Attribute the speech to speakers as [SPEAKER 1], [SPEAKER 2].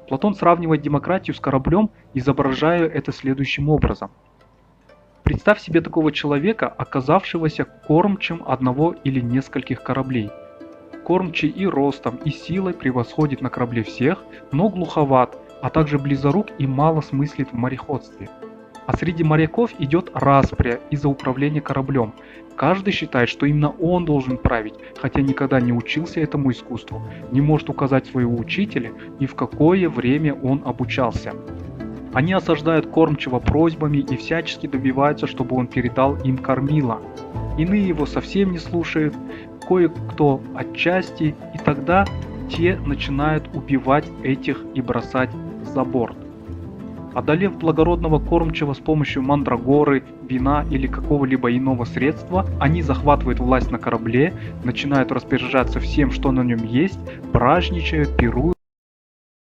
[SPEAKER 1] Платон сравнивает демократию с кораблем, изображая это следующим образом. Представь себе такого человека, оказавшегося кормчим одного или нескольких кораблей. Кормчий и ростом, и силой превосходит на корабле всех, но глуховат, а также близорук и мало смыслит в мореходстве. А среди моряков идет распря из-за управления кораблем. Каждый считает, что именно он должен править, хотя никогда не учился этому искусству, не может указать своего учителя и в какое время он обучался. Они осаждают кормчего просьбами и всячески добиваются, чтобы он передал им кормила. Иные его совсем не слушают, кое-кто отчасти, и тогда те начинают убивать этих и бросать за борт. Одолев благородного кормчего с помощью мандрагоры, вина или какого-либо иного средства, они захватывают власть на корабле, начинают распоряжаться всем, что на нем есть, праздничают, пируют